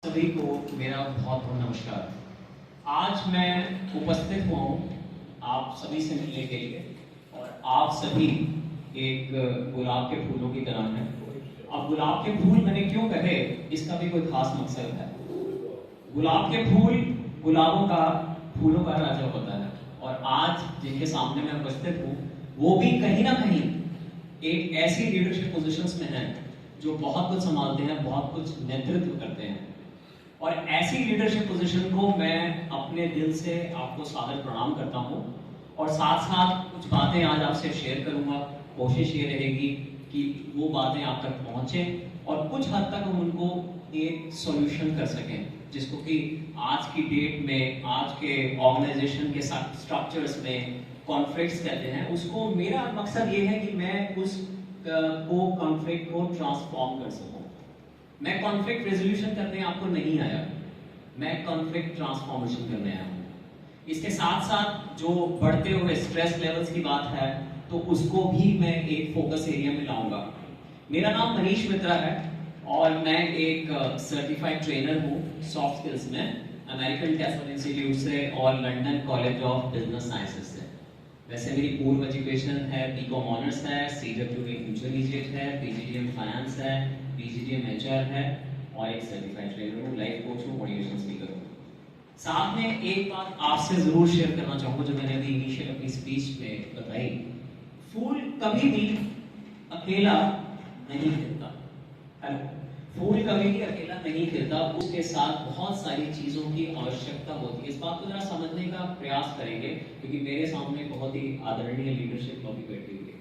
सभी को मेरा बहुत बहुत नमस्कार। आज मैं उपस्थित हुआ हूँ आप सभी से मिलने के लिए और आप सभी एक गुलाब के फूलों की तरह हैं। अब गुलाब के फूल मैंने क्यों कहे, इसका भी कोई खास मकसद है। गुलाब के फूल गुलाबों का फूलों का राजा होता है और आज जिनके सामने मैं उपस्थित हूँ वो भी कहीं ना कहीं एक ऐसी लीडरशिप पोजीशंस में हैं जो बहुत कुछ संभालते हैं, बहुत कुछ नेतृत्व करते हैं और ऐसी लीडरशिप पोजीशन को मैं अपने दिल से आपको सादर प्रणाम करता हूं और साथ साथ कुछ बातें आज आपसे शेयर करूंगा। कोशिश ये रहेगी कि वो बातें आप तक पहुंचे और कुछ हद तक हम उनको एक सॉल्यूशन कर सकें, जिसको कि आज की डेट में, आज के ऑर्गेनाइजेशन के साथ स्ट्रक्चर्स में कॉन्फ्लिक्ट्स कहते हैं, उसको मेरा मकसद ये है कि मैं उस कॉन्फ्लिक्ट को ट्रांसफॉर्म कर सकूं। मैं कॉन्फ्लिक्ट रेजोल्यूशन करने आपको नहीं आया, मैं कॉन्फ्लिक्ट ट्रांसफॉर्मेशन करने आया हूँ। इसके साथ साथ जो बढ़ते हुए स्ट्रेस लेवल्स की बात है तो उसको भी मैं एक फोकस एरिया में लाऊंगा। मेरा नाम मनीष मित्रा है और मैं एक सर्टिफाइड ट्रेनर हूँ सॉफ्ट स्किल्स में, अमेरिकन कैसल इंस्टीट्यूट से और London college of business sciences से। वैसे मेरी पूर्व एजुकेशन है बीकॉम ऑनर्स है, CWA इंटरमीडिएट है, PGDM फाइनेंस है, PGDM HR है और एक सर्टिफाइड ट्रेनर हूँ, लाइफ कोच हूँ, मोटिवेशन स्पीकर हूँ। साथ में एक बात आपसे जरूर शेयर करना चाहूँगा जो मैंने अभी इनिशियल अपनी स्पीच में बताई। फूल कभी भी अकेला नहीं खिलता। हेलो, फूल कभी भी अकेला नहीं खिलता, उसके साथ बहुत सारी चीजों की आवश्यकता होती है। इस बात को जरा समझने का प्रयास करेंगे क्योंकि मेरे सामने बहुत ही आदरणीय लीडरशिप टॉपिक बैठी हुई है।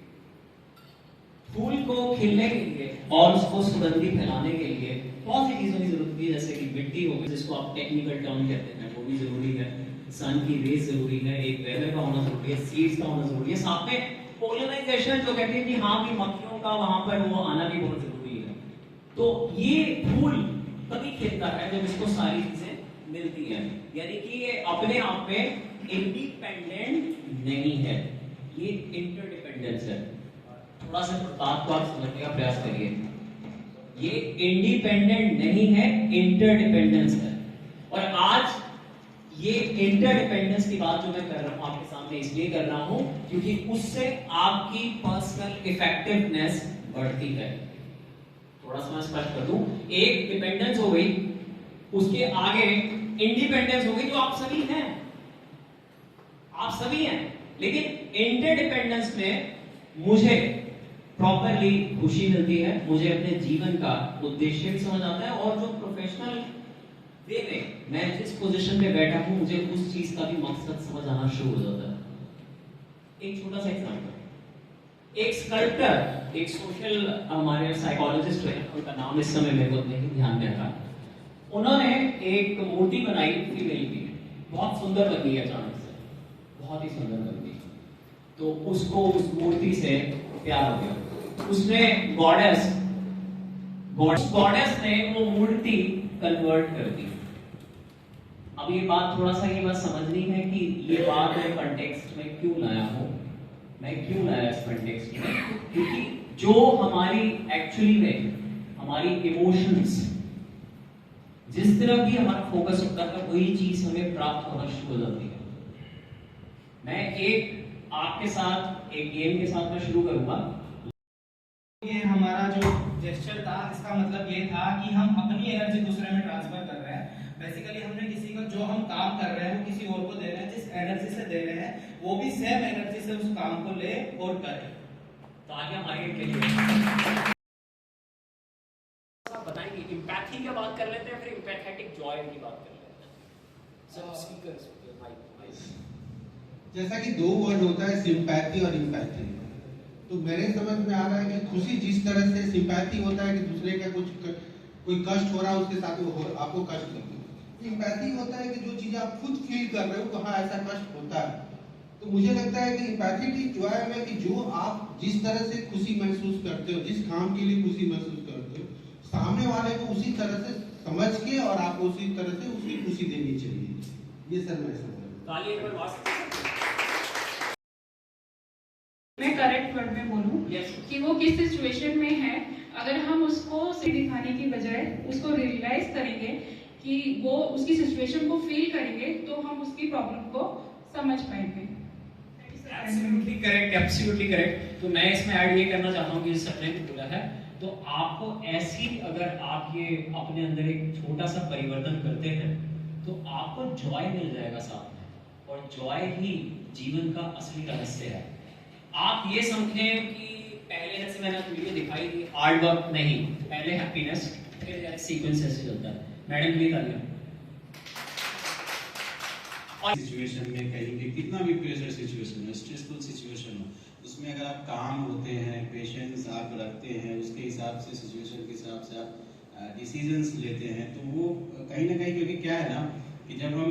फूल को खिलने के लिए और उसको सुगंधी फैलाने के लिए बहुत सी चीजों की जरूरत होती है, जैसे कि मिट्टी हो गई, जिसको आप टेक्निकल टर्म कहते हैं, वो भी जरूरी है। सन की रेज जरूरी है, एक वेदर का होना जरूरी है, सीड्स का होना जरूरी है, साथ में पोलिनाइजेशन जो कहते हैं कि हाँ भी मक्खियों का वहां पर वो आना भी बहुत जरूरी है। तो ये फूल तभी खिलता है जब इसको सारी चीजें मिलती हैं, यानी कि ये अपने आप में इंडिपेंडेंट नहीं है, ये इंटरडिपेंडेंस है। थोड़ा सा बात को आप समझने का प्रयास करिए, ये इंडिपेंडेंट नहीं है, इंटरडिपेंडेंस है। और आज ये इंटरडिपेंडेंस की बात जो मैं कर रहा हूं आपके सामने इसलिए कर रहा हूं क्योंकि उससे आपकी पर्सनल इफेक्टिवनेस बढ़ती है। थोड़ा सा मैं स्पष्ट कर दूं, एक डिपेंडेंस हो गई, उसके आगे इंडिपेंडेंस हो गई जो आप सभी हैं, आप सभी हैं। लेकिन इंटरडिपेंडेंस में मुझे प्रॉपरली खुशी मिलती है, मुझे अपने जीवन का उद्देश्य भी समझ आता है और जो प्रोफेशनल वे में मैं जिस पोजीशन पे बैठा हूं मुझे उस चीज का भी मकसद समझ आना शुरू हो जाता है। एक छोटा सा एग्जांपल, एक स्कल्प्टर, एक सोशल हमारे साइकोलॉजिस्ट है, उनका नाम इस समय मेरे को नहीं ध्यान में आ रहा, उन्होंने एक मूर्ति बनाई फीमेल की, बहुत सुंदर लगी अचानक से, बहुत ही सुंदर लगी। तो उसको उस मूर्ति से प्यार हो गया, उसने गॉडेस ने वो मूर्ति कन्वर्ट कर दी। अब ये बात थोड़ा सा ये बात समझनी है कि ये बात मैं कॉन्टेक्स्ट में क्यों लाया हूं, मैं क्यों लाया इस कॉन्टेक्स्ट में, क्योंकि जो हमारी एक्चुअली में हमारी इमोशंस, जिस तरह भी हमारा फोकस होता है वही चीज हमें प्राप्त होना शुरू हो जाती है। मैं एक आपके साथ एक गेम के साथ मैं शुरू करूंगा। ये हमारा जो जेस्चर था, इसका मतलब ये था कि हम अपनी एनर्जी दूसरे में ट्रांसफर कर रहे हैं। बेसिकली हमने किसी को, जो हम काम कर रहे हैं वो किसी और को दे रहे हैं, जिस एनर्जी से दे रहे हैं वो भी सेम एनर्जी से उस काम को ले और करे। तो आगे हमारे के लिए बताएंगे, एम्पैथी की बात कर लेते हैं, फिर एम्पैथेटिक जॉय की बात कर लेते हैं। सब स्पीकर्स जैसा कि दो वर्ड होता है, सिंपैथी और इम्पैथी। तो मेरे समझ में आ रहा है कि खुशी जिस तरह से सिंपैथी होता है कि दूसरे का कोई कष्ट हो रहा है उसके साथ वो आपको कष्ट लगे, इम्पैथी होता है कि जो चीज आप खुद फील कर रहे हो तो हाँ ऐसा कष्ट होता है। तो मुझे लगता है कि इम्पैथेटिक जॉय में कि जो आप जिस तरह से खुशी महसूस करते हो, जिस काम के लिए खुशी महसूस करते हो, सामने वाले को उसी तरह से समझ के और आपको उसी तरह से उसकी खुशी देनी चाहिए। ये सर मैं समझ मैं करेक्ट वर्ड में बोलूं कि वो किस सिचुएशन में है, अगर हम उसको दिखाने की बजाय उसको रियलाइज करेंगे कि वो उसकी सिचुएशन को फील करेंगे तो हम उसकी प्रॉब्लम को समझ पाएंगे। Absolutely correct, absolutely correct. तो मैं इसमें ऐड ये करना चाहता हूँ कि जिस सपने को बोला है, तो आपको ऐसी अगर आप ये अपने अंदर एक छोटा सा परिवर्तन करते हैं तो आपको जॉय मिल जाएगा साथ में, और जॉय ही जीवन का असली रहस्य है। आप ये समझें कि पहले जैसे मैंने वीडियो दिखाई थी हार्ड वर्क नहीं, पहले हैप्पीनेस, फिर सीक्वेंस ऐसे चलता है। मैडम प्लीज आइए। सिचुएशन में कहीं भी कितना भी प्रेशर सिचुएशन हो, स्ट्रेसफुल सिचुएशन हो, उसमें अगर आप काम होते हैं, पेशेंस आप रखते हैं, उसके हिसाब से सिचुएशन के हिसाब से आप डिसीजंस लेते हैं, तो वो कहीं ना कहीं, क्योंकि क्या है ना कि जब हम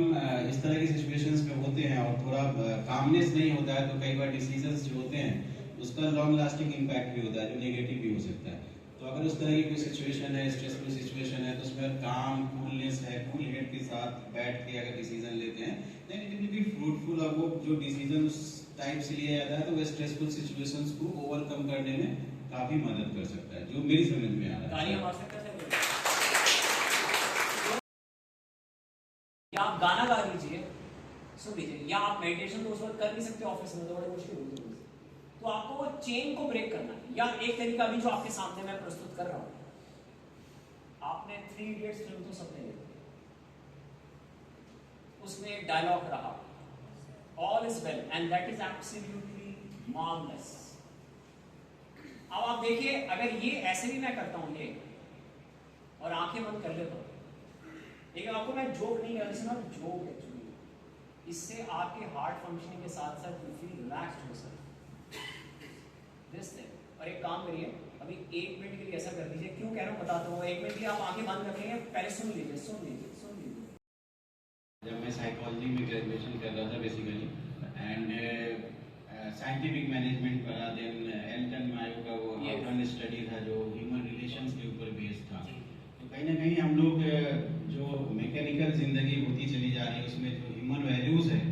इस तरह की सिचुएशंस में होते हैं और थोड़ा कामनेस नहीं होता है, तो कई बार डिसीजंस जो होते हैं उसका लॉन्ग लास्टिंग इम्पैक्ट भी होता है, जो नेगेटिव भी हो सकता है। तो अगर उस तरह की कोई सिचुएशन है, स्ट्रेसफुल सिचुएशन है, तो उसमें काम, कूलनेस है, कूल हेड के साथ बैठ के अगर डिसीजन लेते हैं, then it will be fruitful. और वो जो डिसीजन उस टाइप से लिया जाता है, तो वो स्ट्रेसफुल सिचुएशंस को ओवरकम करने में काफी मदद कर सकता है, जो मेरी समझ में आ रहा है। या आप गाना गा लीजिए, सुन लीजिए, या आप मेडिटेशन तो उस वक्त कर नहीं सकते ऑफिस में, तो बड़ी मुश्किल होती है। तो आपको वो चेन को ब्रेक करना है। या एक तरीका भी जो आपके सामने मैं प्रस्तुत कर रहा हूं, आपने 3 इडियट्स फिल्म तो सबने देखी, उसमें एक डायलॉग रहा, all is well and that is absolutely marvellous. अब आप देखिए, अगर ये ऐसे भी मैं करता हूं ये और आंखें बंद कर लेता हूं, लेकिन आपको मैं जोक नहीं कर रहा, जोक एक्चुअली, इससे आपके हार्ट फंक्शनिंग के साथ साथ यू फील रिलैक्स्ड हो सकते दिस थिंग। और एक काम करिए, अभी 1 मिनट के लिए ऐसा कर दीजिए, क्यों कह रहा हूँ बताता हूँ। 1 मिनट के लिए आप आंखें बंद रखेंगे, पहले सुन लीजिए, सुन लीजिए, सुन लीजिए। जब मैं साइकोलॉजी में ग्रेजुएशन कर रहा था बेसिकली, एंड साइंटिफिक मैनेजमेंट पढ़ा, देन एल्टन मायो का वो अर्बन स्टडी था जो ह्यूमन रिलेशंस के ऊपर बेस्ड था। तो कहीं ना कहीं हम लोग जो मैकेनिकल जिंदगी होती चली जा रही है, उसमें जो ह्यूमन वैल्यूज है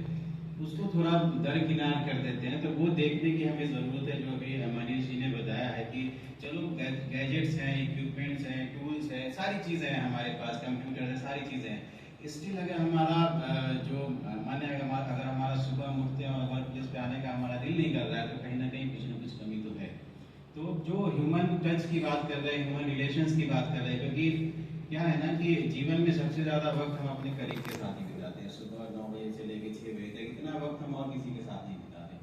उसको थोड़ा दरकिनार कर देते हैं। तो वो देखने की हमें ज़रूरत है, जो अभी मनीष जी ने बताया है कि चलो गैजेट्स हैं, इक्विपमेंट्स हैं, टूल्स हैं, सारी चीज़ें हैं हमारे पास, कंप्यूटर है, सारी चीज़ें हैं। स्टिल अगर हमारा जो मन है, अगर हमारा सुबह उठते हैं और वर्क प्लेस पे आने का हमारा दिल नहीं कर रहा है, तो कहीं ना कहीं कुछ ना कुछ कमी तो है। तो जो ह्यूमन टच की बात कर रहे हैं, ह्यूमन रिलेशंस की बात कर रहे हैं, क्योंकि क्या है ना कि जीवन में सबसे ज़्यादा वक्त हम अपने करीब के साथ ही बिताते हैं। सुबह 9 बजे से लेकर 6 बजे तक इतना वक्त हम और किसी के साथ नहीं बिताते।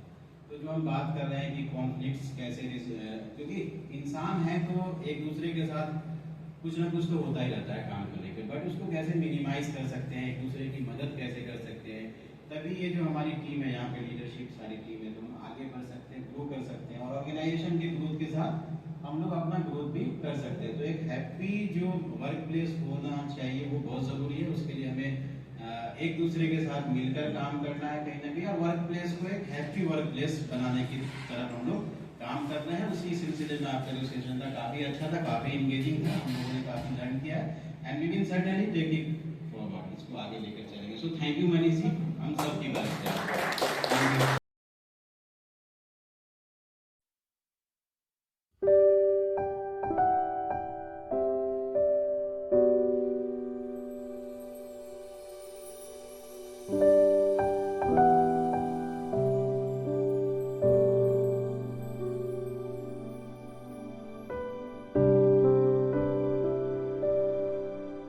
तो जो हम बात कर रहे हैं कि कॉन्फ्लिक्ट्स कैसे, क्योंकि इंसान है तो एक दूसरे के साथ कुछ ना कुछ तो होता ही रहता है काम को लेकर, बट उसको कैसे मिनिमाइज कर सकते हैं, एक दूसरे की मदद कैसे कर सकते हैं, तभी ये जो हमारी टीम है, यहाँ पे लीडरशिप सारी टीम है, तो हम आगे बढ़ सकते हैं, ग्रो कर सकते हैं, और ऑर्गेनाइजेशन के ग्रोथ के साथ हम लोग अपना ग्रोथ भी कर सकते हैं। तो एक हैप्पी जो वर्क प्लेस होना चाहिए वो बहुत ज़रूरी है। उसके लिए हमें एक दूसरे के साथ मिलकर काम करना है कहीं ना कहीं, और वर्क प्लेस को एक हैप्पी वर्क प्लेस बनाने की तरफ हम लोग काम करना है। उसी सिलसिले में आपका जो सेशन था काफ़ी अच्छा था, काफ़ी इंगेजिंग था, हम लोगों ने काफ़ी लर्न किया है, and we will certainly take it forward, इसको आगे लेकर चलेंगे। So thank you Manish ji, हम सब की बात करें।